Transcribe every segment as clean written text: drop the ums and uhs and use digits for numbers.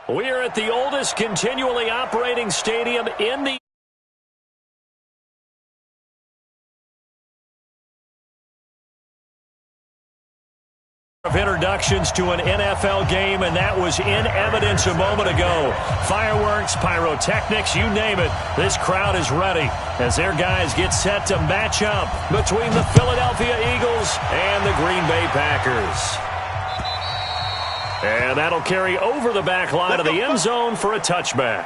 We are at the oldest continually operating stadium in the of introductions to an NFL game, and that was in evidence a moment ago. Fireworks, pyrotechnics, you name it. This crowd is ready as their guys get set to match up between the Philadelphia Eagles and the Green Bay Packers. And that'll carry over the back line of the end zone for a touchback.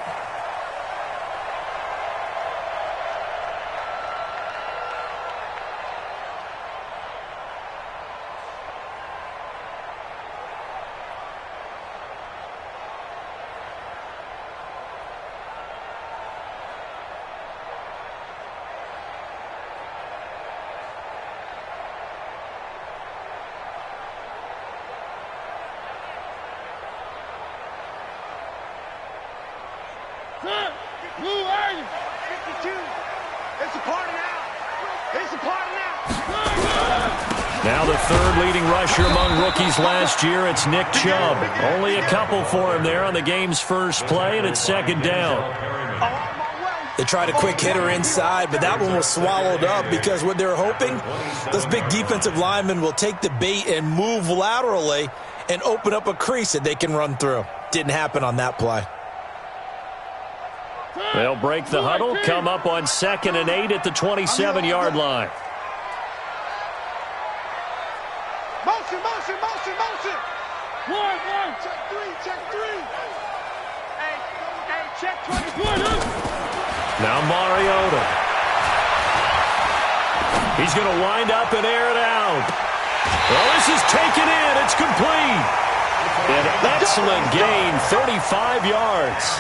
Now the third leading rusher among rookies last year, it's Nick Chubb. Only a couple for him there on the game's first play, and it's second down. They tried a quick hitter inside, but that one was swallowed up because what they're hoping, those big defensive linemen will take the bait and move laterally and open up a crease that they can run through. Didn't happen on that play. They'll break the huddle, come up on 2nd and 8 at the 27-yard line. Motion. One. Check three. Hey, check 24. Now Mariota. He's going to wind up and air it out. Well, this is taken in. It's complete. An excellent gain, 35 yards.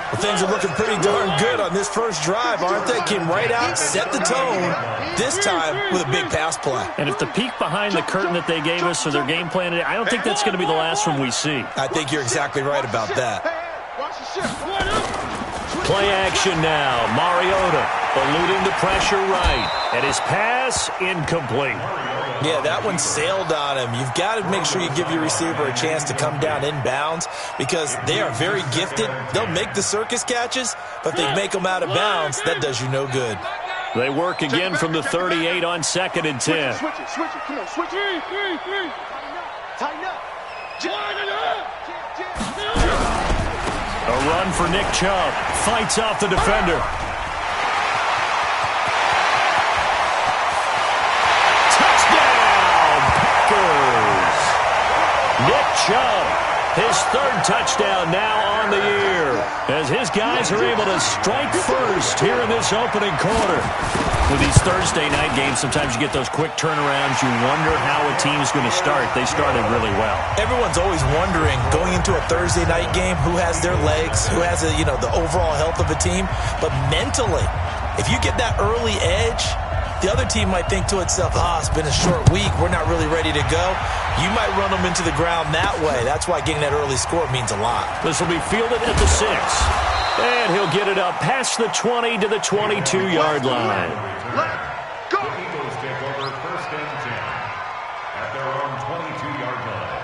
Well, things are looking pretty darn good on this first drive, aren't they? Came right out, set the tone, this time with a big pass play. And if the peek behind the curtain that they gave us for their game plan today, I don't think that's going to be the last one we see. I think you're exactly right about that. Play action now. Mariota eluding the pressure right. And his pass incomplete. Yeah, that one sailed on him. You've got to make sure you give your receiver a chance to come down inbounds because they are very gifted. They'll make the circus catches, but if they make them out of bounds, that does you no good. They work again from the 38 on 2nd and 10. Switch it. Come on, switch it. Tighten up. A run for Nick Chubb. Fights off the defender. Nick Chubb, his third touchdown now on the year, as his guys are able to strike first here in this opening quarter. With these Thursday night games, sometimes you get those quick turnarounds. You wonder how a team's going to start. They started really well. Everyone's always wondering, going into a Thursday night game, who has their legs, who has the overall health of a team. But mentally, if you get that early edge, the other team might think to itself, it's been a short week. We're not really ready to go. You might run them into the ground that way. That's why getting that early score means a lot. This will be fielded at the 6. And he'll get it up past the 20 to the 22-yard line. Let's go. Eagles take over 1st and 10 at their own 22-yard line.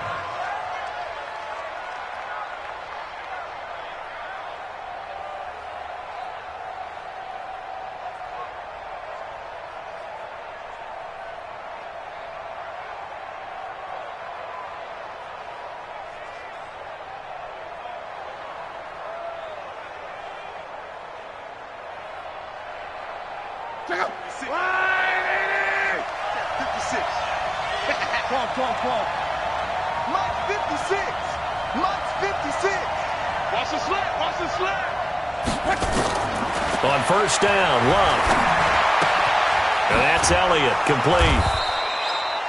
Check out. 56. Come. Mike's 56. Watch the slant. On 1st down, Love. And that's Elliott, complete.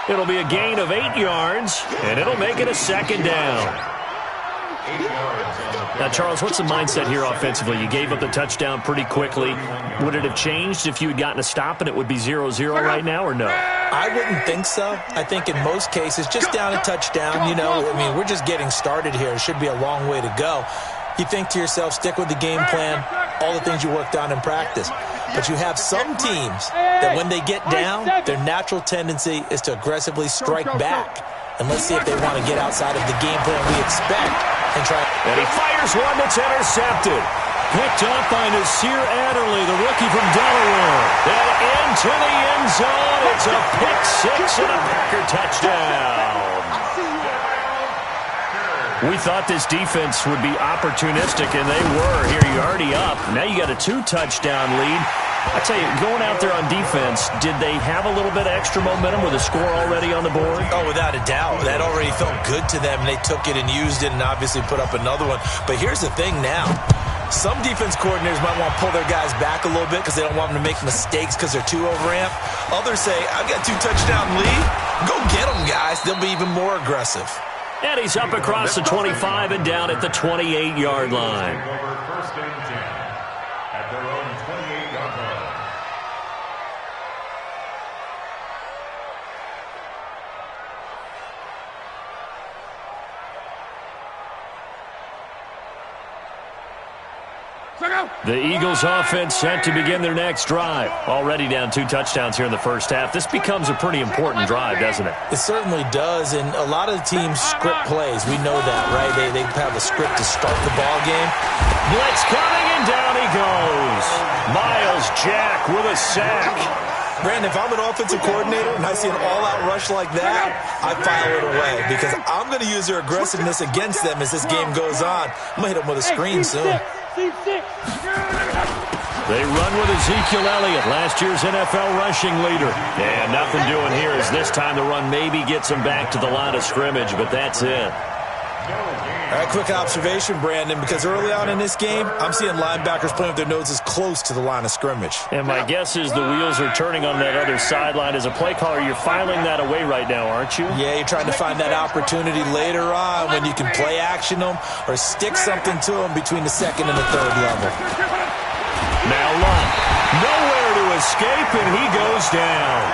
It'll be a gain of 8 yards, and it'll make it a 2nd down. 8 yards on the Now, Charles, what's the mindset here offensively? You gave up the touchdown pretty quickly. Would it have changed if you had gotten a stop and it would be 0-0 right now, or no? I wouldn't think so. I think in most cases, just down a touchdown, we're just getting started here. It should be a long way to go. You think to yourself, stick with the game plan, all the things you worked on in practice. But you have some teams that when they get down, their natural tendency is to aggressively strike back. And let's see if they want to get outside of the game plan we expect and try And he fires one that's intercepted. Picked up by Nasir Adderley, the rookie from Delaware. And into the end zone. It's a pick six and a Packer touchdown. We thought this defense would be opportunistic, and they were. Here, you're already up. Now you got a 2-touchdown lead. I tell you, going out there on defense, did they have a little bit of extra momentum with a score already on the board? Oh, without a doubt. That already felt good to them. They took it and used it and obviously put up another one. But here's the thing now. Some defense coordinators might want to pull their guys back a little bit because they don't want them to make mistakes because they're too overamped. Others say, I've got 2-touchdown lead. Go get them, guys. They'll be even more aggressive. And he's up across the 25 and down at the 28-yard line. First and 10 at their own 28-yard line. The Eagles offense set to begin their next drive. Already down 2 touchdowns here in the first half. This becomes a pretty important drive, doesn't it? It certainly does, and a lot of the teams script plays. We know that, right? They have a script to start the ball game. Blitz coming, and down he goes. Miles Jack with a sack. Brandon, if I'm an offensive coordinator and I see an all-out rush like that, I file it away because I'm going to use their aggressiveness against them as this game goes on. I'm going to hit them with a screen soon. They run with Ezekiel Elliott, last year's NFL rushing leader. And nothing doing here as this time the run maybe gets them back to the line of scrimmage, but that's it. All right, quick observation, Brandon, because early on in this game, I'm seeing linebackers playing with their noses close to the line of scrimmage. And my guess is the wheels are turning on that other sideline. As a play caller, you're filing that away right now, aren't you? Yeah, you're trying to find that opportunity later on when you can play action them or stick something to them between the second and the third level. Now Lund, nowhere to escape, and he goes down.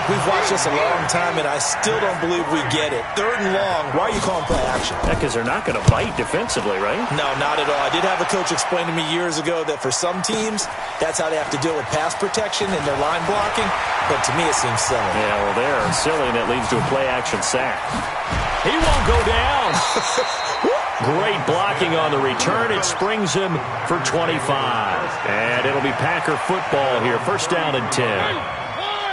We've watched this a long time, and I still don't believe we get it. Third and long, why are you calling play action? Because they're not going to bite defensively, right? No, not at all. I did have a coach explain to me years ago that for some teams, that's how they have to deal with pass protection and their line blocking, but to me it seems silly. Yeah, well, they're silly, and it leads to a play action sack. He won't go down. Great blocking on the return. It springs him for 25. And it'll be Packer football here. First down and 10.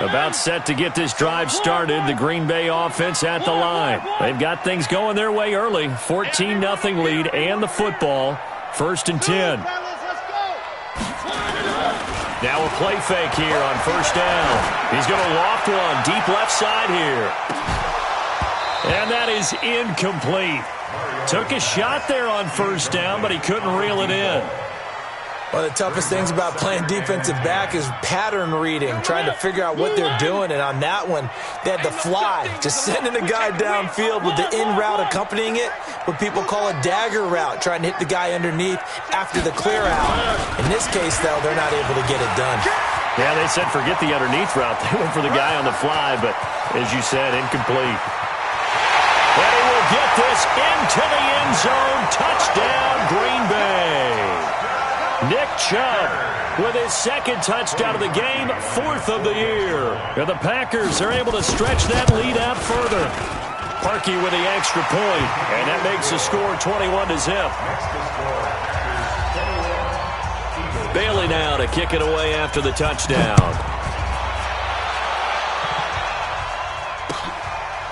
About set to get this drive started. The Green Bay offense at the line. They've got things going their way early. 14-0 lead and the football. First and 10. Now a play fake here on first down. He's going to loft one deep left side here. And that is incomplete. Took a shot there on first down, but he couldn't reel it in. One of the toughest things about playing defensive back is pattern reading, trying to figure out what they're doing. And on that one, they had the fly, just sending a guy downfield with the in route accompanying it, what people call a dagger route, trying to hit the guy underneath after the clear out. In this case, though, they're not able to get it done. Yeah, they said forget the underneath route. They went for the guy on the fly, but as you said, incomplete. And he will get this into the end zone. Touchdown, Green Bay. Nick Chubb with his second touchdown of the game, 4th of the year. And the Packers are able to stretch that lead out further. Parkey with the extra point, and that makes the score 21-0. Bailey now to kick it away after the touchdown.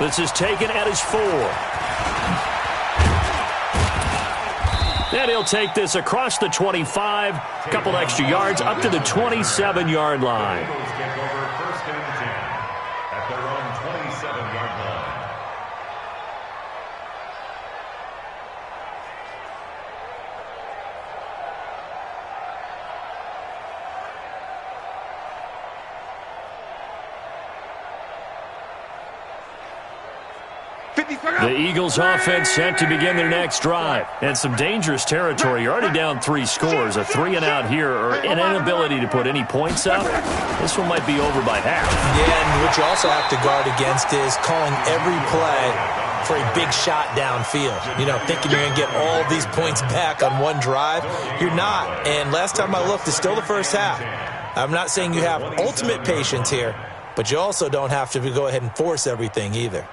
This is taken at his 4. And he'll take this across the 25, a couple extra yards, up to the 27-yard line. Eagles take over first and 10 at their own 27-yard line. The Eagles offense set to begin their next drive. And some dangerous territory. You're already down 3 scores. A 3-and-out here or an inability to put any points up. This one might be over by half. Yeah, and what you also have to guard against is calling every play for a big shot downfield. You know, thinking you're going to get all these points back on one drive. You're not. And last time I looked, it's still the first half. I'm not saying you have ultimate patience here, but you also don't have to go ahead and force everything either.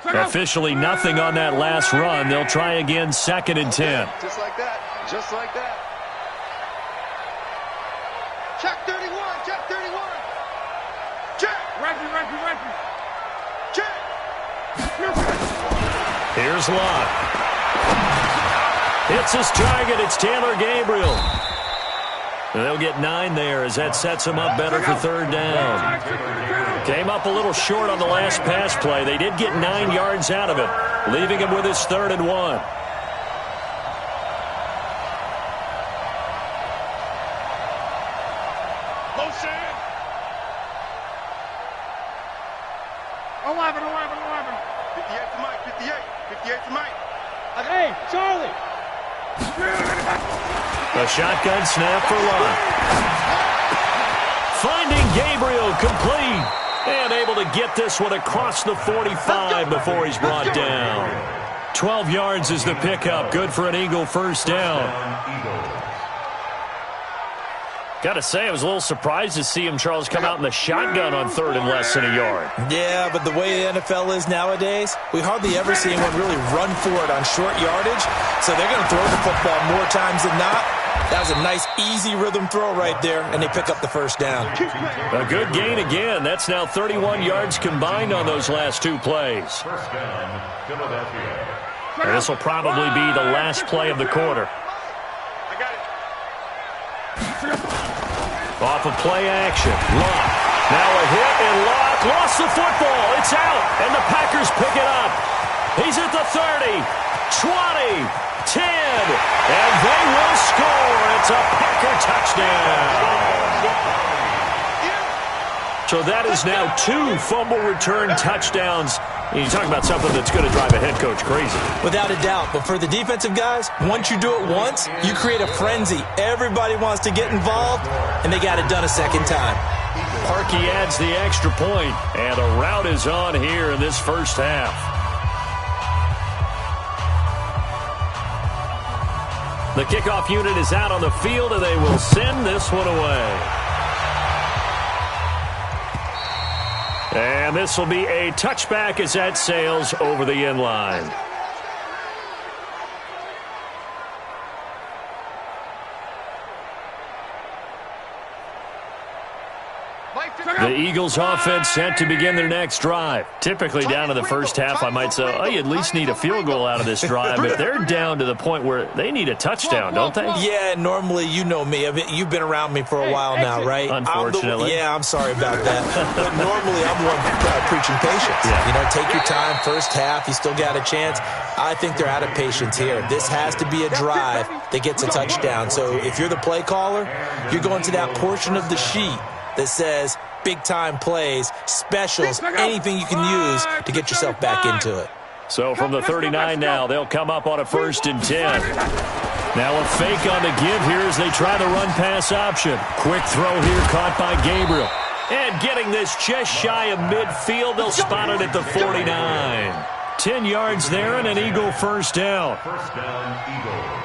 Officially nothing on that last run. They'll try again, 2nd and 10. Just like that. Just like that. Check 31. Check 31. Check. Right. Check. Here's Lott. Hits his target. It's Taylor Gabriel. And they'll get 9 there as that sets him up better for 3rd down. Came up a little short on the last pass play. They did get 9 yards out of it, leaving him with his 3rd and 1. Motion. 11. 58 to Mike. 58 to Mike. Hey, Charlie. A shotgun snap for Lott. Finding Gabriel complete. And able to get this one across the 45 before he's brought down. 12 yards is the pickup. Good for an Eagle 1st down. Got to say, I was a little surprised to see him, Charles, come out in the shotgun on 3rd and less than a yard. Yeah, but the way the NFL is nowadays, we hardly ever see anyone really run for it on short yardage. So they're going to throw the football more times than not. That was a nice, easy rhythm throw right there, and they pick up the 1st down. A good gain again. That's now 31 yards combined on those last 2 plays. 1st down, Philadelphia. And this will probably be the last play of the quarter. I got it. Off of play action. Lott. Now a hit, and Lott lost the football. It's out, and the Packers pick it up. He's at the 30, 20, 10, and they will score. It's a Packer touchdown. So that is now 2 fumble return touchdowns. And you talk about something that's going to drive a head coach crazy. Without a doubt. But for the defensive guys, once you do it once, you create a frenzy. Everybody wants to get involved, and they got it done a 2nd time. Parkey adds the extra point, and a rout is on here in this 1st half. The kickoff unit is out on the field, and they will send this one away. And this will be a touchback as that sails over the end line. The Eagles offense set to begin their next drive. Typically down to the 1st half, I might say, oh, you at least need a field goal out of this drive. But they're down to the point where they need a touchdown, don't they? Yeah, normally, you know me. I mean, you've been around me for a while now, right? Unfortunately. I'm sorry about that. But normally, I'm one preaching patience. Yeah. You know, take your time. 1st half, you still got a chance. I think they're out of patience here. This has to be a drive that gets a touchdown. So if you're the play caller, you're going to that portion of the sheet that says big-time plays, specials, anything you can use to get yourself back into it. So from the 39 now, they'll come up on a 1st and 10. Now a fake on the give here as they try the run-pass option. Quick throw here caught by Gabriel. And getting this just shy of midfield, they'll spot it at the 49. 10 yards there and an Eagle 1st down. 1st down, Eagles.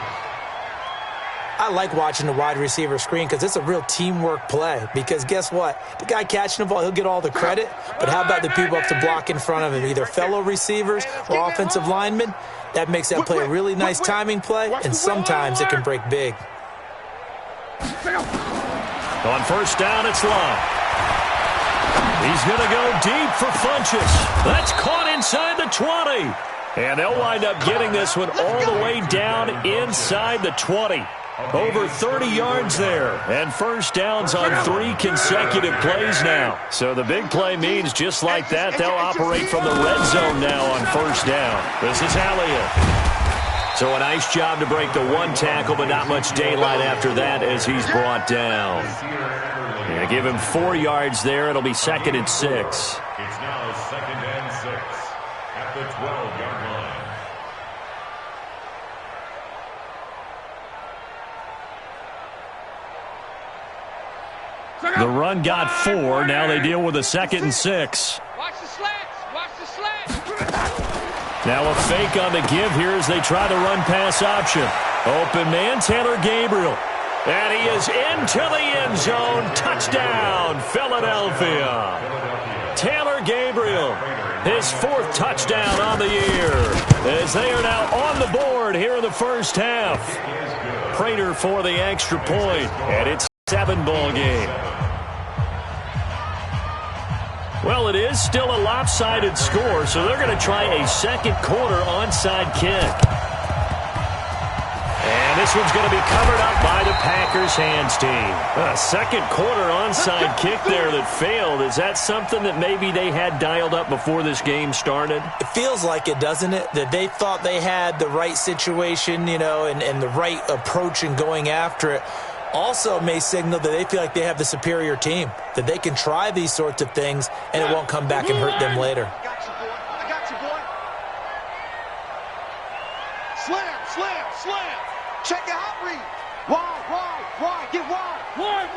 I like watching the wide receiver screen because it's a real teamwork play. Because guess what? The guy catching the ball, he'll get all the credit. But how about the people up to block in front of him, either fellow receivers or offensive linemen? That makes that play a really nice timing play, and sometimes it can break big. On 1st down, it's Lott. He's going to go deep for Funchess. That's caught inside the 20. And they'll wind up getting this one all the way down inside the 20. Over 30 yards there, and 1st downs on 3 consecutive plays now. So the big play means just like that, they'll operate from the red zone now on 1st down. This is Elliott. So a nice job to break the 1 tackle, but not much daylight after that as he's brought down. And give him 4 yards there. It'll be 2nd and 6. It's now 2nd and 6 at the 12-yard line. The run got 4. Now they deal with a 2nd and 6. Watch the slants. Watch the slants. Now a fake on the give here as they try the run-pass option. Open man, Taylor Gabriel. And he is into the end zone. Touchdown, Philadelphia. Taylor Gabriel. His 4th touchdown on the year, as they are now on the board here in the first half. Prater for the extra point, and it's a 7-ball game. Well, it is still a lopsided score, so they're going to try a second quarter onside kick. And this one's going to be covered up by the Packers hands team. A second quarter onside kick there that failed. Is that something that maybe they had dialed up before this game started? It feels like it, doesn't it? That they thought they had the right situation, you know, and the right approach in going after it. Also may signal that they feel like they have the superior team, that they can try these sorts of things and it won't come back and hurt them later. I got you, boy. Slam, slam. Check the hot read. Wide. Get wide. Wide.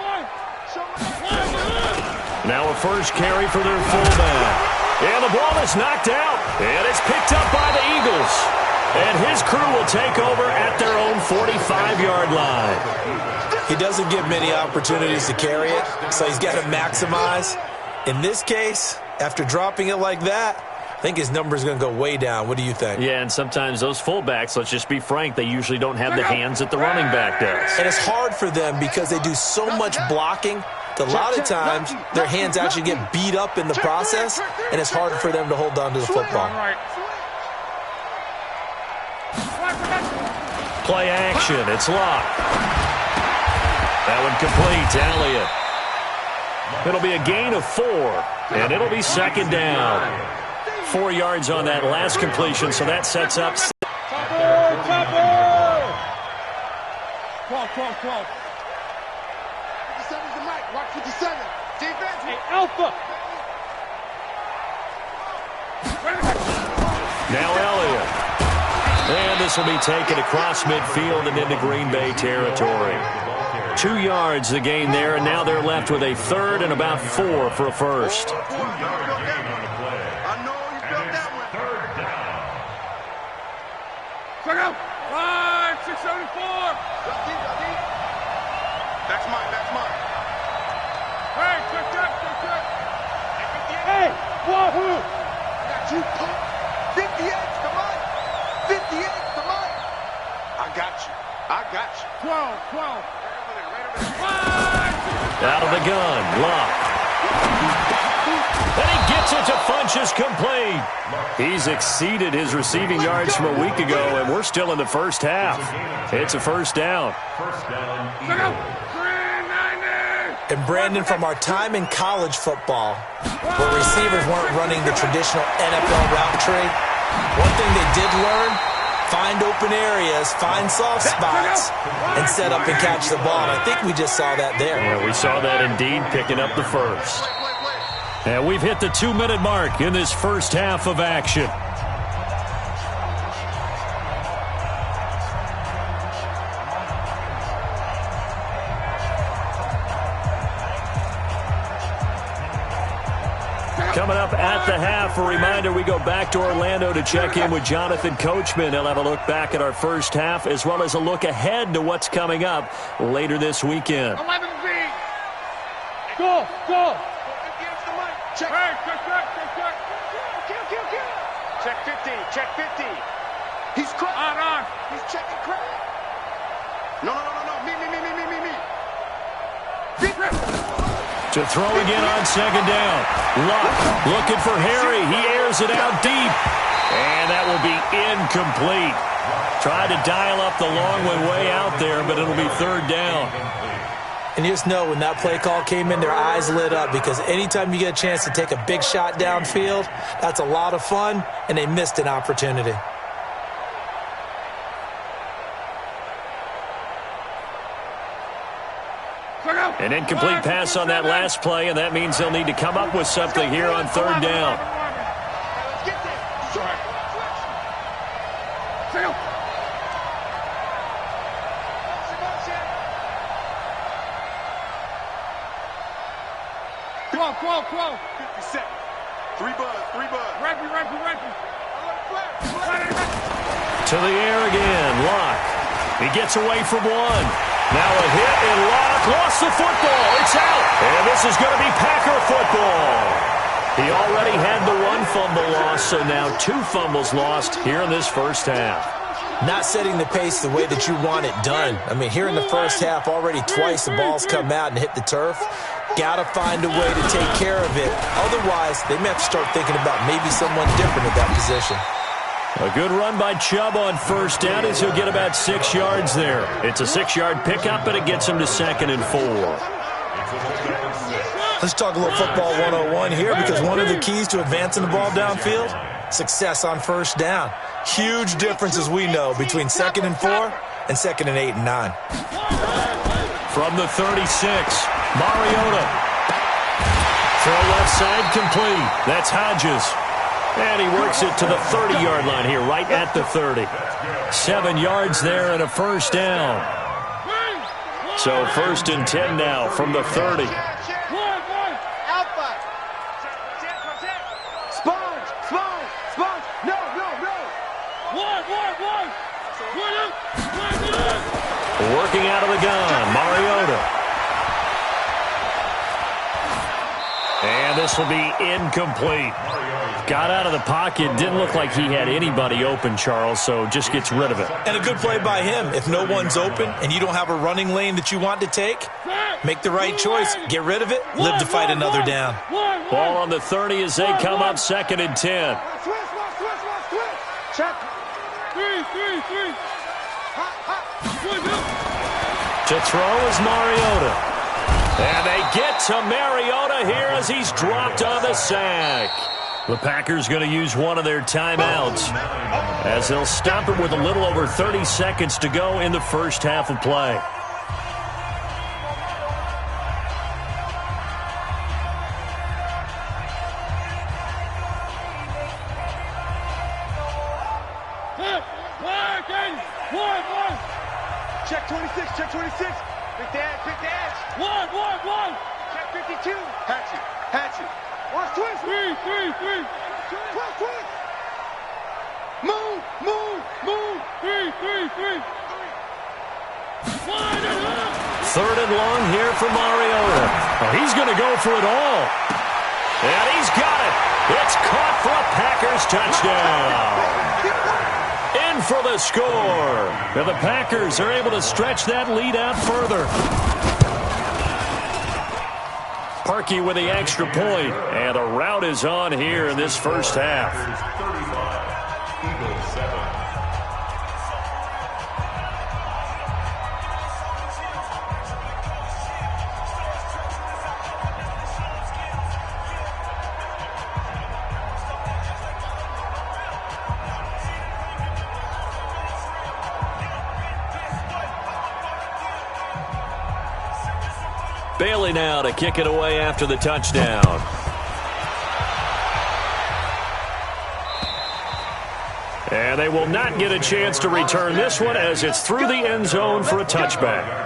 Now a first carry for their fullback. And the ball is knocked out. And it's picked up by the Eagles. And his crew will take over at their own 45-yard line. He doesn't get many opportunities to carry it, so he's got to maximize. In this case, after dropping it like that, I think his number is going to go way down. What do you think? Yeah, and sometimes those fullbacks, let's just be frank, they usually don't have the hands that the running back does. And it's hard for them because they do so much blocking that a lot of times their hands actually get beat up in the process, and it's harder for them to hold on to the football. Play action. It's locked. That one complete to Elliott. It'll be a gain of 4, and it'll be second down. 4 yards on that last completion, so that sets up. 12. 57's the mic. Watch 57. Defense. Hey, Alpha. Now Elliott. And this will be taken across midfield and into Green Bay territory. 2 yards the gain there, and now they're left with a third and about 4 for a first. I know you felt that one. Third down. Check out. 674. That's mine. Hey, check. Hey, wahoo. Got you, punk. 58's the mic. 58's the mic. I got you. 12. Out of the gun, Luck. And he gets it to Funchess complete. He's exceeded his receiving yards from a week ago, and we're still in the first half. It's a first down. And Brandon, from our time in college football, where receivers weren't running the traditional NFL route tree, one thing they did learn: find open areas, find soft spots, and set up and catch the ball. And I think we just saw that there. Yeah, we saw that indeed, picking up the first. And we've hit the 2-minute mark in this first half of action. Coming up at the half, a reminder, we go back to Orlando to check in with Jonathan Coachman. He'll have a look back at our first half as well as a look ahead to what's coming up later this weekend. 11B. Go. Check. Hey, check 50. He's cracked. On. He's checking crack. No. Me. To throw again on second down. Luck looking for Harry. He airs it out deep. And that will be incomplete. Tried to dial up the long one way out there, but it'll be third down. And you just know when that play call came in, their eyes lit up, because anytime you get a chance to take a big shot downfield, that's a lot of fun, and they missed an opportunity. An incomplete pass on that last play, and that means they'll need to come up with something here on third down. Twelve. 57. Three buzz. Rapid. To the air again, Locke. He gets away from one. Now a hit, and Locke lost the football. It's out. And this is going to be Packer football. He already had the one fumble loss, so now 2 fumbles lost here in this first half. Not setting the pace the way that you want it done. I mean, here in the first half, already twice the ball's come out and hit the turf. Got to find a way to take care of it. Otherwise, they may have to start thinking about maybe someone different at that position. A good run by Chubb on first down as he'll get about 6 yards there. It's a 6-yard pickup, and it gets him to 2nd and 4. Let's talk a little football 101 here, because one of the keys to advancing the ball downfield, success on first down. Huge difference, as we know, between 2nd and 4 and 2nd and 8 and 9. From the 36, Mariota. Throw left side complete. That's Hodges. And he works it to the 30-yard line here, right at the 30. 7 yards there and a first down. So 1st and 10 now from the 30. Working out of the gun, Mariota. And this will be incomplete. Got out of the pocket. Didn't look like he had anybody open, Charles, so just gets rid of it. And a good play by him. If no one's open and you don't have a running lane that you want to take, make the right choice. Get rid of it. Live to fight another down. Ball on the 30 as they come up 2nd and 10. Check. To throw is Mariota. And they get to Mariota here as he's dropped on the sack. The Packers going to use one of their timeouts as they'll stop it with a little over 30 seconds to go in the first half of play. Check 26, check 26. Big dash. One. Check 52. Hatchet. Watch twist. Three. Twist. Move. 3. 3rd and long here for Mariota. Oh, he's going to go for it all. And he's got it. It's caught for a Packers touchdown. In for the score. And the Packers are able to stretch that lead out further. Parkey with the extra point. And a rout is on here in this first half. 35, Eagles 7. Bailey now to kick it away after the touchdown. And they will not get a chance to return this one as it's through the end zone for a touchback.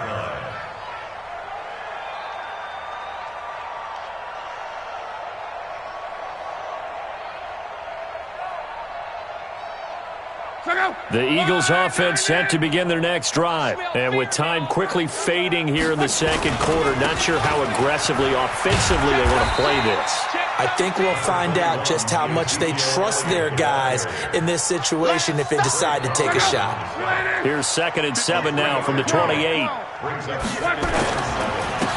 The Eagles offense set to begin their next drive. And with time quickly fading here in the second quarter, not sure how aggressively, offensively they want to play this. I think we'll find out just how much they trust their guys in this situation if they decide to take a shot. Here's 2nd and 7 now from the 28.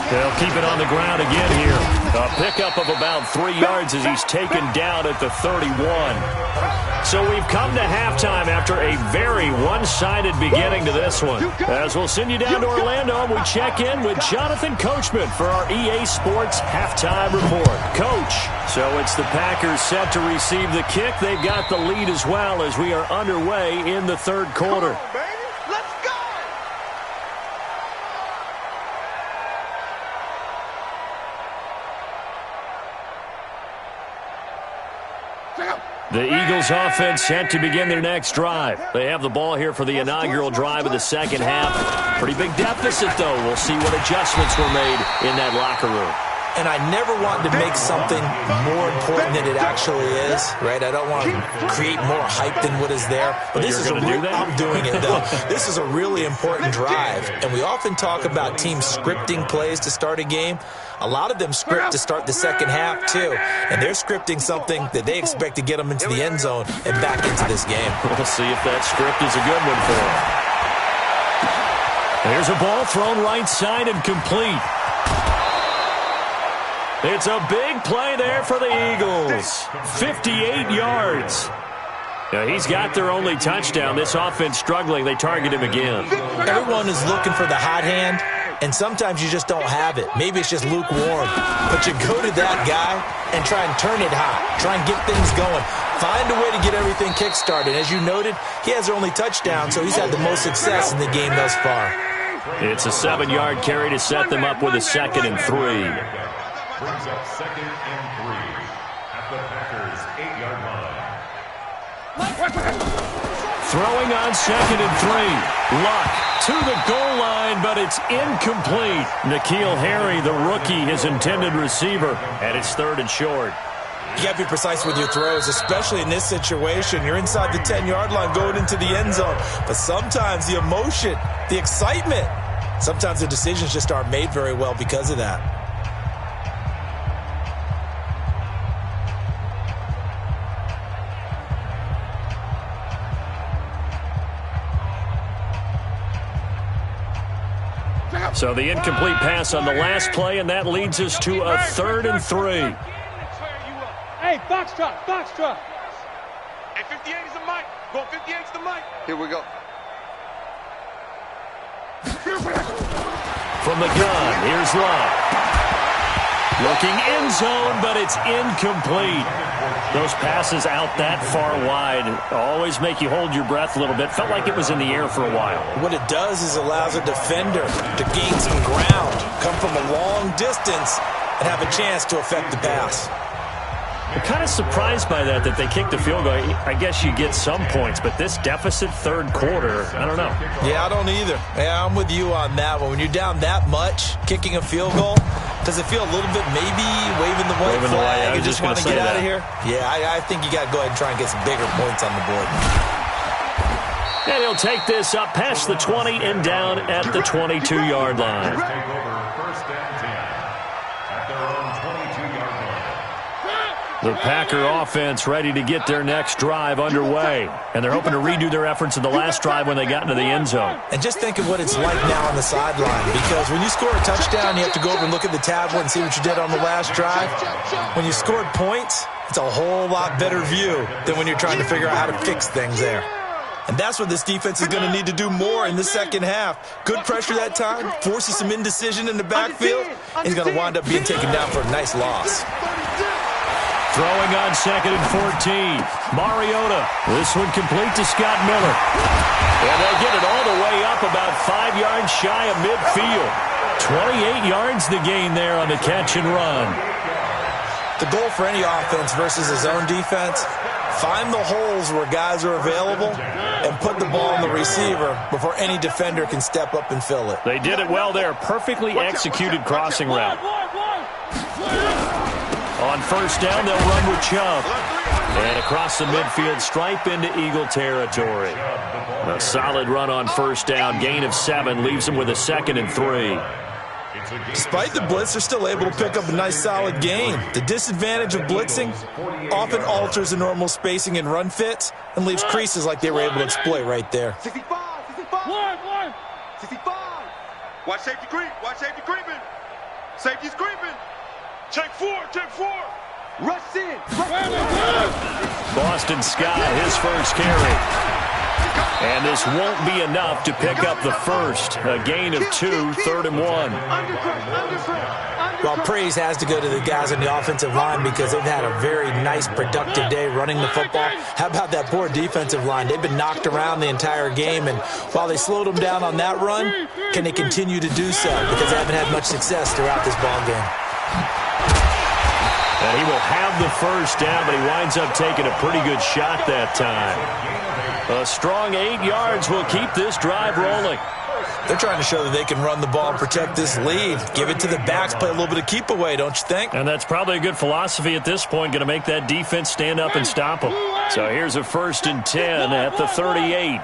They'll keep it on the ground again here. A pickup of about 3 yards as he's taken down at the 31. So we've come to halftime after a very one-sided beginning to this one. As we'll send you down to Orlando, and we check in with Jonathan Coachman for our EA Sports Halftime Report. Coach, so it's the Packers set to receive the kick. They've got the lead as well as we are underway in the third quarter. The Eagles offense set to begin their next drive. They have the ball here for the inaugural drive of the second half. Pretty big deficit, though. We'll see what adjustments were made in that locker room. and I never want to make something more important than it actually is, right? I don't want to create more hype than what is there. But this is I'm doing it, though. This is a really important drive, and we often talk about teams scripting plays to start a game. A lot of them script to start the second half, too, and they're scripting something that they expect to get them into the end zone and back into this game. We'll see if that script is a good one for them. Here's a ball thrown right side and complete. It's a big play there for the Eagles. 58 yards. Now, he's got their only touchdown. This offense struggling. They target him again. Everyone is looking for the hot hand, and sometimes you just don't have it. Maybe it's just lukewarm. But you go to that guy and try and turn it hot. Try and get things going. Find a way to get everything kick-started. As you noted, he has their only touchdown, so he's had the most success in the game thus far. It's a 7-yard carry to set them up with a 2nd and 3. Brings up 2nd and 3 at the Packers' 8-yard line. Throwing on 2nd and 3. Luck to the goal line, but it's incomplete. N'Keal Harry, the rookie, his intended receiver, and it's 3rd and short. You got to be precise with your throws, especially in this situation. You're inside the 10-yard line going into the end zone. But sometimes the emotion, the excitement, sometimes the decisions just aren't made very well because of that. So the incomplete pass on the last play, and that leads us to a 3rd and 3. Hey, box truck. Hey, 58 is the mic. Go 58 is the mic. Here we go. From the gun, here's Luck. Looking end zone, but it's incomplete. Those passes out that far wide always make you hold your breath a little bit. Felt like it was in the air for a while. What it does is allows a defender to gain some ground, come from a long distance, and have a chance to affect the pass. I'm kind of surprised by that they kicked the field goal. I guess you get some points, but this deficit 3rd quarter, I don't know. Yeah, I don't either. Yeah, I'm with you on that one. When you're down that much, kicking a field goal, does it feel a little bit maybe waving the white flag and just want to get out of here? Yeah, I think you got to go ahead and try and get some bigger points on the board. And he'll take this up past the 20 and down at the 22-yard line. Take over 1st and 10 at their own 22-yard line. The Packer offense ready to get their next drive underway. And they're hoping to redo their efforts in the last drive when they got into the end zone. And just think of what it's like now on the sideline, because when you score a touchdown, you have to go over and look at the tablet and see what you did on the last drive. When you scored points, it's a whole lot better view than when you're trying to figure out how to fix things there. And that's what this defense is going to need to do more in the second half. Good pressure that time, forces some indecision in the backfield, and he's going to wind up being taken down for a nice loss. Throwing on 2nd and 14. Mariota. This one complete to Scott Miller. And they'll get it all the way up about 5 yards shy of midfield. 28 yards the gain there on the catch and run. The goal for any offense versus his own defense, find the holes where guys are available and put the ball on the receiver before any defender can step up and fill it. They did it well there. Perfectly executed crossing route. On 1st down, they'll run with Chubb. And across the midfield stripe into Eagle territory. A solid run on 1st down. Gain of 7 leaves them with a 2nd and 3. Despite the blitz, they're still able to pick up a nice solid gain. The disadvantage of blitzing often alters the normal spacing and run fits and leaves creases like they were able to exploit right there. 65. 65. Watch safety creep. Creeping. Safety's creeping. Check 4. Rush in. Boston Scott, his first carry. And this won't be enough to pick up the first. A gain of 2, 3rd and 1. Well, praise has to go to the guys on the offensive line because they've had a very nice, productive day running the football. How about that poor defensive line? They've been knocked around the entire game, and while they slowed them down on that run, can they continue to do so? Because they haven't had much success throughout this ball game. And he will have the 1st down, but he winds up taking a pretty good shot that time. A strong 8 yards will keep this drive rolling. They're trying to show that they can run the ball and protect this lead. Give it to the backs, play a little bit of keep away, don't you think? And that's probably a good philosophy at this point, going to make that defense stand up and stop them. So here's a 1st and 10 at the 38.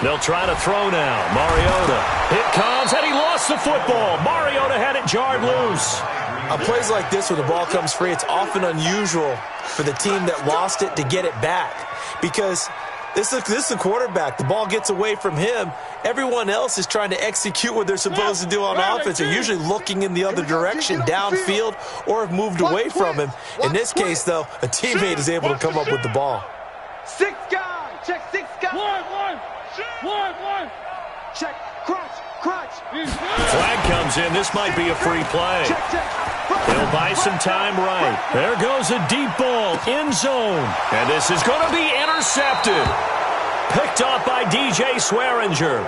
They'll try to throw now. Mariota. It comes, and he lost the football. Mariota had it jarred loose. On plays like this, when the ball comes free, it's often unusual for the team that lost it to get it back. Because this is a quarterback. The ball gets away from him. Everyone else is trying to execute what they're supposed to do on offense. They're usually looking in the other direction, downfield, or have moved away from him. In this case, though, a teammate is able to come up with the ball. 6 guys. Check 6 guys. One. Check. Crutch. Flag comes in. This might be a free play. They'll buy some time right. There goes a deep ball, end zone. And this is going to be intercepted. Picked off by DJ Swearinger.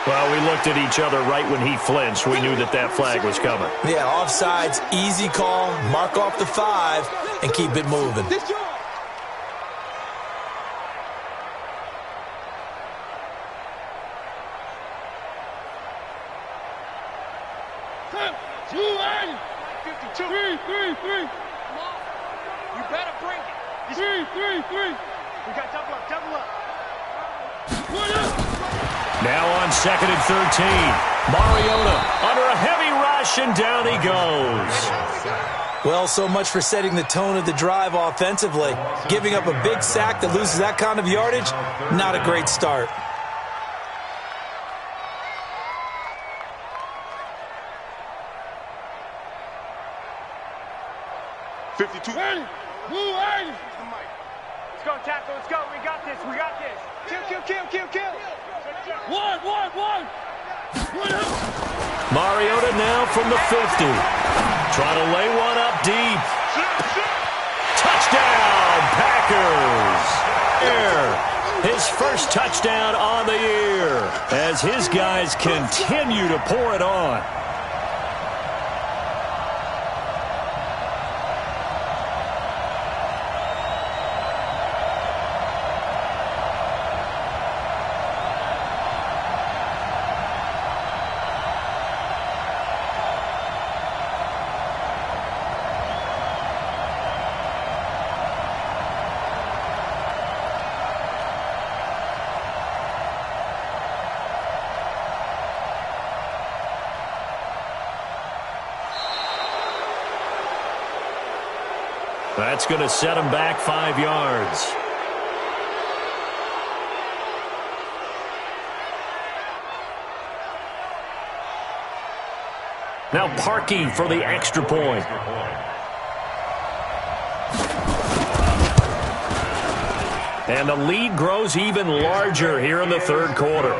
Well, we looked at each other right when he flinched. We knew that flag was coming. Yeah, offsides, easy call. Mark off the 5 and keep it moving. 3. You better bring it. 3. We got double up. Now on 2nd and 13. Mariota under a heavy rush, and down he goes. Well, so much for setting the tone of the drive offensively. Giving up a big sack that loses that kind of yardage, not a great start. Let's go, tackle. Let's go. We got this. Kill. One. Mariota now from the 50. Trying to lay one up deep. Touchdown, Packers. His first touchdown on the year as his guys continue to pour it on. That's going to set him back 5 yards. Now Parkey for the extra point. And the lead grows even larger here in the 3rd quarter.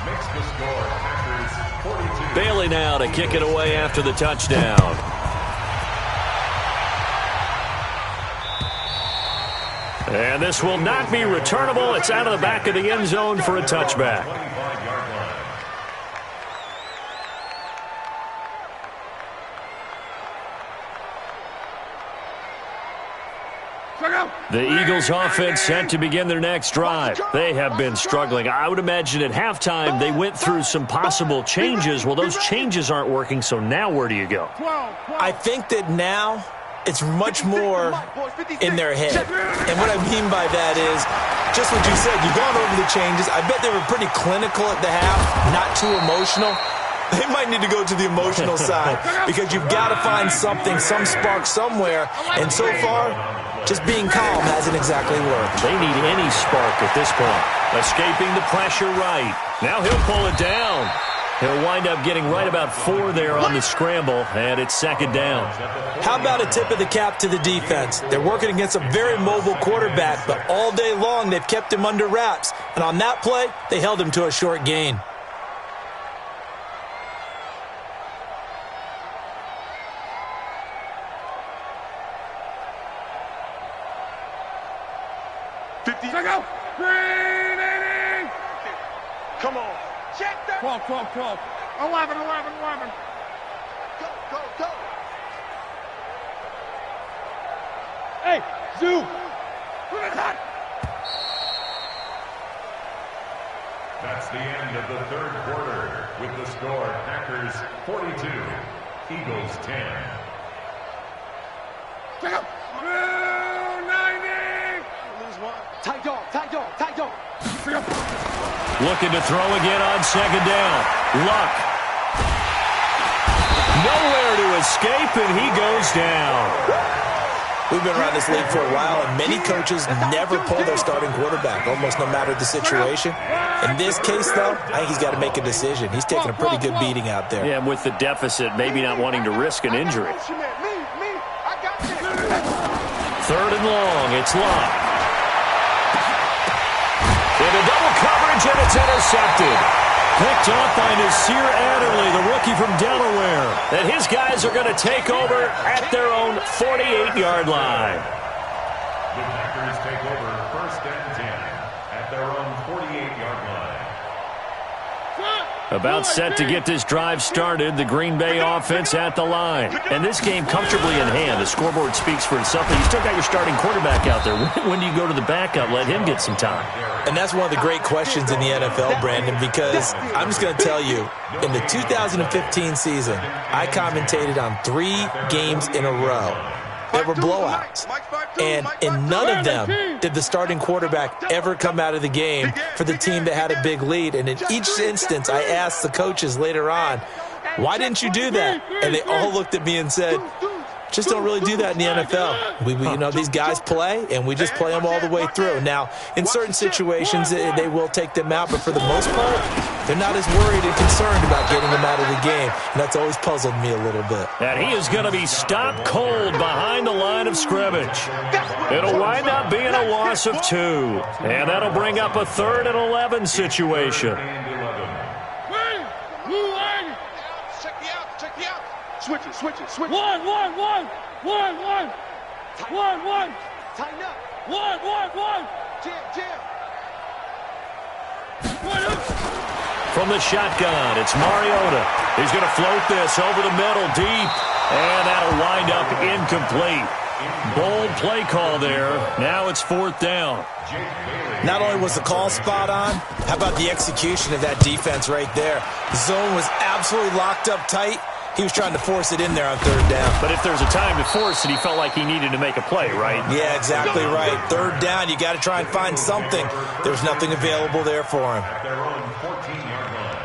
Makes the score Packers 42. Bailey now to kick it away after the touchdown. And this will not be returnable. It's out of the back of the end zone for a touchback. The Eagles offense set to begin their next drive. They have been struggling. I would imagine at halftime they went through some possible changes. Well, those changes aren't working, so now where do you go? I think that now it's much more in their head. And what I mean by that is just what you said. You've gone over the changes. I bet they were pretty clinical at the half, not too emotional. They might need to go to the emotional side because you've got to find something, some spark somewhere. And so far, just being calm hasn't exactly worked. They need any spark at this point. Escaping the pressure right. Now he'll pull it down. He'll wind up getting right about 4 there on the scramble, and it's 2nd down. How about a tip of the cap to the defense? They're working against a very mobile quarterback, but all day long they've kept him under wraps. And on that play, they held him to a short gain. Come on. Check that. 12. 11. Go. Hey, Zoo. That's the end of the third quarter with the score Packers 42, Eagles 10. Tight dog, tight dog, tight dog. Looking to throw again on second down. Luck. Nowhere to escape, and he goes down. We've been around this league for a while, and many coaches never pull their starting quarterback, almost no matter the situation. In this case, though, I think he's got to make a decision. He's taking a pretty good beating out there. Yeah, and with the deficit, maybe not wanting to risk an injury. Third and long, it's Luck. Into double coverage, and it's intercepted. Picked off by Nasir Adderley, the rookie from Delaware. And his guys are going to take over at their own 48-yard line. The Packers take over first and 10 at their own 48-yard line. About set to get this drive started, the Green Bay offense at the line. And this game comfortably in hand. The scoreboard speaks for itself. You still got your starting quarterback out there. When do you go to the backup? Let him get some time. And that's one of the great questions in the NFL, Brandon, because I'm just going to tell you, in the 2015 season, I commentated on 3 games in a row. They were blowouts. And in none of them did the starting quarterback ever come out of the game for the team that had a big lead. And in each instance, I asked the coaches later on, why didn't you do that? And they all looked at me and said, just don't really do that in the NFL. We you know, these guys play, and we just play them all the way through. Now, in certain situations, they will take them out, but for the most part, they're not as worried and concerned about getting them out of the game, and that's always puzzled me a little bit. And he is going to be stopped cold behind the line of scrimmage. It'll wind up being a loss of 2, and that'll bring up a 3rd and 11 situation. Switch it, switch it, switch it. One. Tighten up. One. Jam. From the shotgun, it's Mariota. He's going to float this over the middle deep, and that'll wind up incomplete. Bold play call there. Now it's 4th down. Not only was the call spot on, how about the execution of that defense right there? The zone was absolutely locked up tight. He was trying to force it in there on 3rd down. But if there's a time to force it, he felt like he needed to make a play, right? Yeah, exactly right. 3rd down, you got to try and find something. There's nothing available there for him. At their own 14-yard line.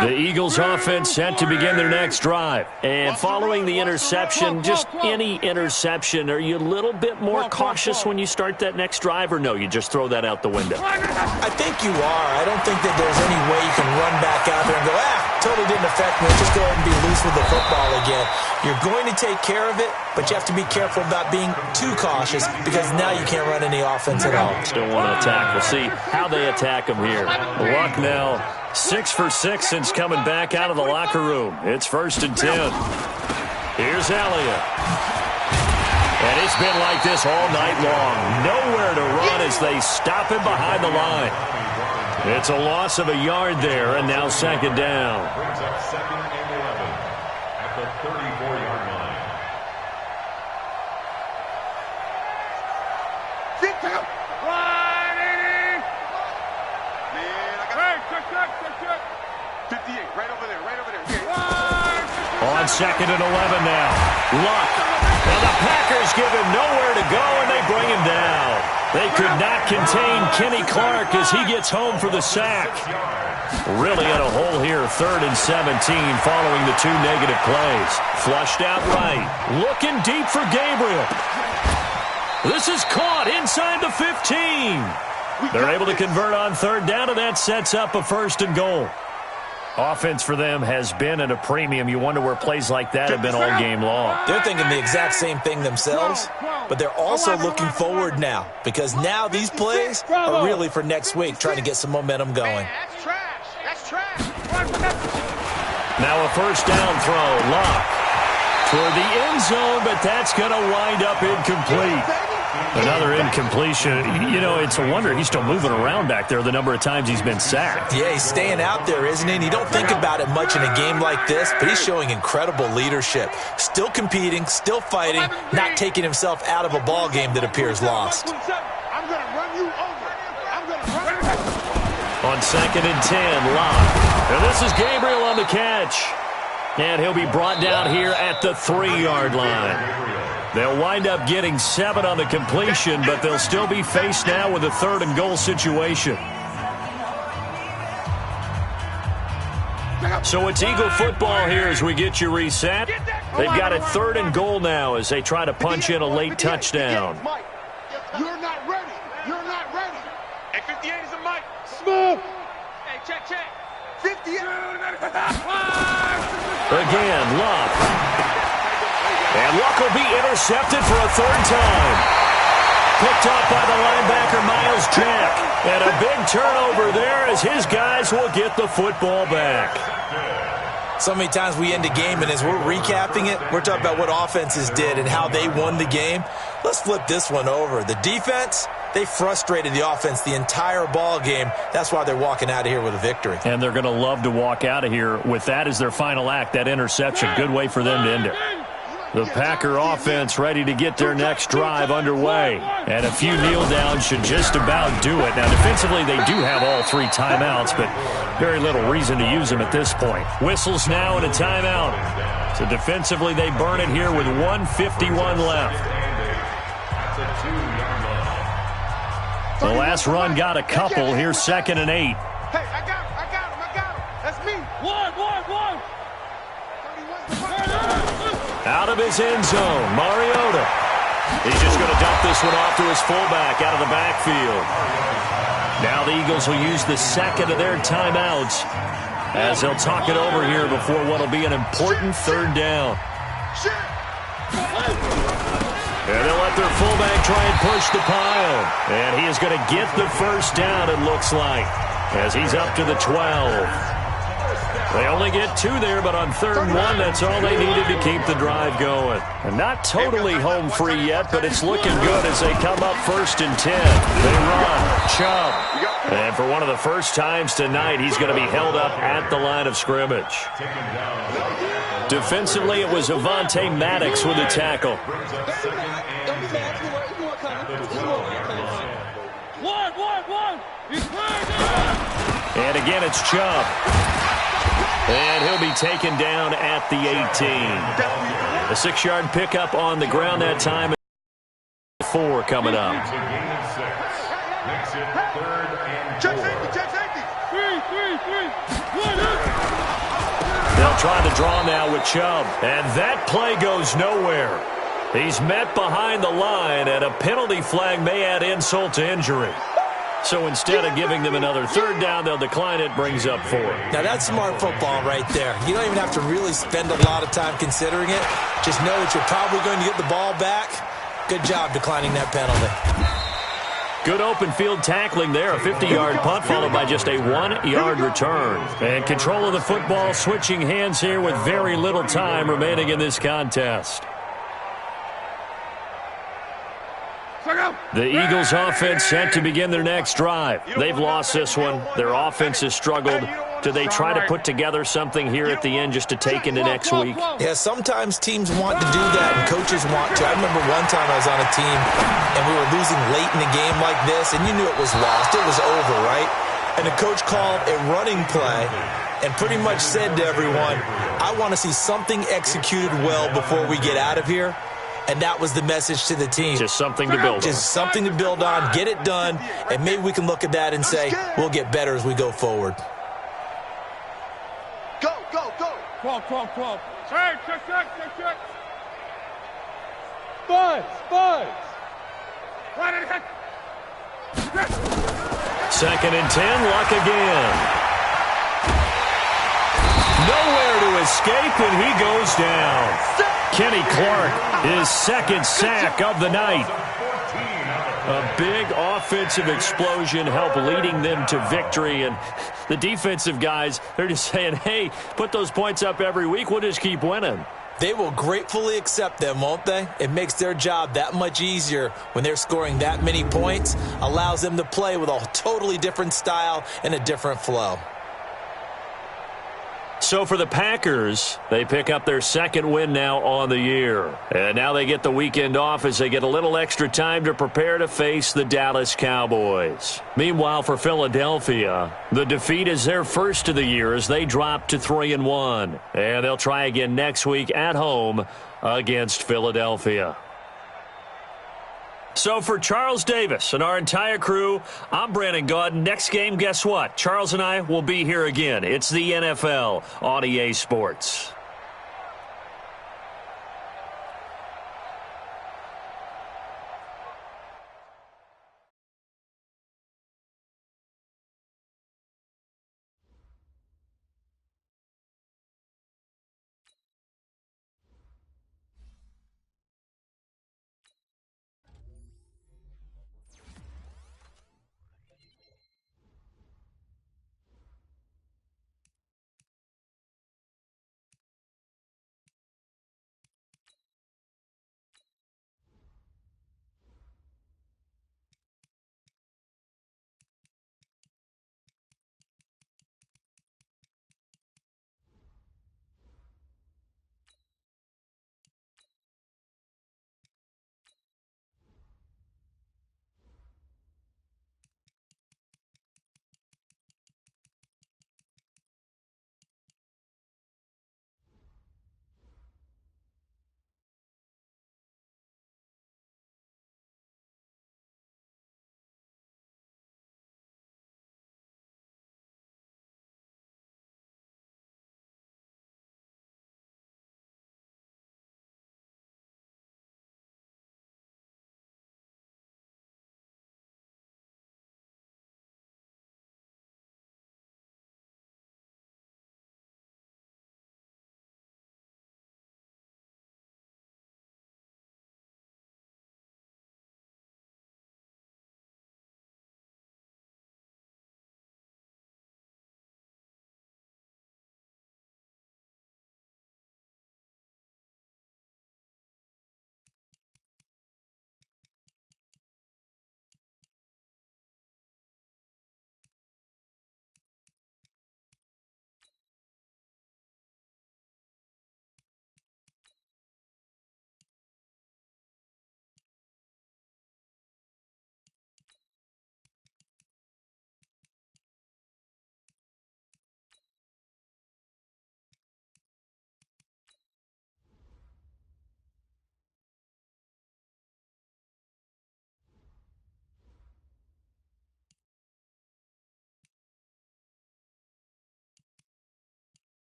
The Eagles offense set to begin their next drive. And following the interception, just any interception, are you a little bit more cautious when you start that next drive, or no, you just throw that out the window? I think you are. I don't think that there's any way you can run back out there and go, totally didn't affect me. Just go ahead and be loose with the football again. You're going to take care of it, but you have to be careful about being too cautious because now you can't run any offense at all. Still want to attack. We'll see how they attack him here. Luck now 6 for 6 since coming back out of the locker room. It's 1st and 10. Here's Elliott. And it's been like this all night long. Nowhere to run as they stop him behind the line. It's a loss of a yard there, and now 2nd down. Brings up 2nd and 11 at the 34-yard line. Sit down. 58, right over there. On 2nd and 11 now. Luck. And the Packers give him nowhere to go, and they bring him down. They could not contain Kenny Clark as he gets home for the sack. Really in a hole here, 3rd and 17 following the 2 negative plays. Flushed out right. Looking deep for Gabriel. This is caught inside the 15. They're able to convert on 3rd down, and that sets up a 1st and goal. Offense for them has been at a premium. You wonder where plays like that have been all game long. They're thinking the exact same thing themselves, but they're also looking forward now because now these plays are really for next week, trying to get some momentum going. That's trash. Now a 1st down throw. Luck toward the end zone, but that's going to wind up incomplete. Another incompletion. You know, it's a wonder he's still moving around back there the number of times he's been sacked. Yeah, he's staying out there, isn't he? And you don't think about it much in a game like this, but he's showing incredible leadership. Still competing, still fighting, not taking himself out of a ball game that appears lost. I'm going to run you over. I'm going to run you over. On 2nd and 10, Locke. And this is Gabriel on the catch. And he'll be brought down here at the 3-yard line. They'll wind up getting 7 on the completion, but they'll still be faced now with a 3rd and goal situation. So it's Eagle football here as we get you reset. They've got a 3rd and goal now as they try to punch in a late touchdown. Mike, you're not ready. You're not ready. Hey, 58 is a Mike. Smooth. Hey, check. 58. Again, Locke. And Luck will be intercepted for a 3rd time. Picked up by the linebacker, Miles Jack. And a big turnover there as his guys will get the football back. So many times we end a game, and as we're recapping it, we're talking about what offenses did and how they won the game. Let's flip this one over. The defense, they frustrated the offense the entire ball game. That's why they're walking out of here with a victory. And they're going to love to walk out of here with that as their final act, that interception. Good way for them to end it. The Packer offense ready to get their next drive underway. And a few kneel downs should just about do it. Now, defensively, they do have all 3 timeouts, but very little reason to use them at this point. Whistles now and a timeout. So defensively, they burn it here with 1:51 left. The last run got a couple. Here's 2nd and 8. Hey, I got him. That's me. One. Out of his end zone, Mariota. He's just going to dump this one off to his fullback out of the backfield. Now the Eagles will use the 2nd of their timeouts as they'll talk it over here before what will be an important 3rd down. And they'll let their fullback try and push the pile. And he is going to get the 1st down, it looks like, as he's up to the 12. They only get 2 there, but on 3rd and 1, that's all they needed to keep the drive going. And not totally home free yet, but it's looking good as they come up 1st and 10. They run. Chubb. And for one of the first times tonight, he's going to be held up at the line of scrimmage. Defensively, it was Avonte Maddox with the tackle. And again, it's Chubb. And he'll be taken down at the 18. A 6-yard pickup on the ground that time. 4 coming up. Check safety. 3. They'll try the draw now with Chubb. And that play goes nowhere. He's met behind the line, and a penalty flag may add insult to injury. So instead of giving them another 3rd down, they'll decline it, brings up 4. Now that's smart football right there. You don't even have to really spend a lot of time considering it. Just know that you're probably going to get the ball back. Good job declining that penalty. Good open field tackling there. A 50-yard punt followed by just a 1-yard return. And control of the football switching hands here with very little time remaining in this contest. The Eagles offense set to begin their next drive. They've lost this one. Their offense has struggled. Do they try to put together something here at the end just to take into next week? Yeah, sometimes teams want to do that and coaches want to. I remember one time I was on a team and we were losing late in a game like this and you knew it was lost. It was over, right? And the coach called a running play and pretty much said to everyone, I want to see something executed well before we get out of here. And that was the message to the team. Just something to build on. Just something to build on, get it done, and maybe we can look at that and say, we'll get better as we go forward. Go. Check. Buzz. Right ahead. 2nd and 10, Luck again. Nowhere to escape, and he goes down. Kenny Clark, his 2nd sack of the night. A big offensive explosion helped leading them to victory. And the defensive guys, they're just saying, hey, put those points up every week. We'll just keep winning. They will gratefully accept them, won't they? It makes their job that much easier when they're scoring that many points, allows them to play with a totally different style and a different flow. So for the Packers, they pick up their second win now on the year. And now they get the weekend off as they get a little extra time to prepare to face the Dallas Cowboys. Meanwhile, for Philadelphia, the defeat is their first of the year as they drop to 3-1. And they'll try again next week at home against Philadelphia. So for Charles Davis and our entire crew, I'm Brandon Gaudin. Next game, guess what? Charles and I will be here again. It's the NFL on EA Sports.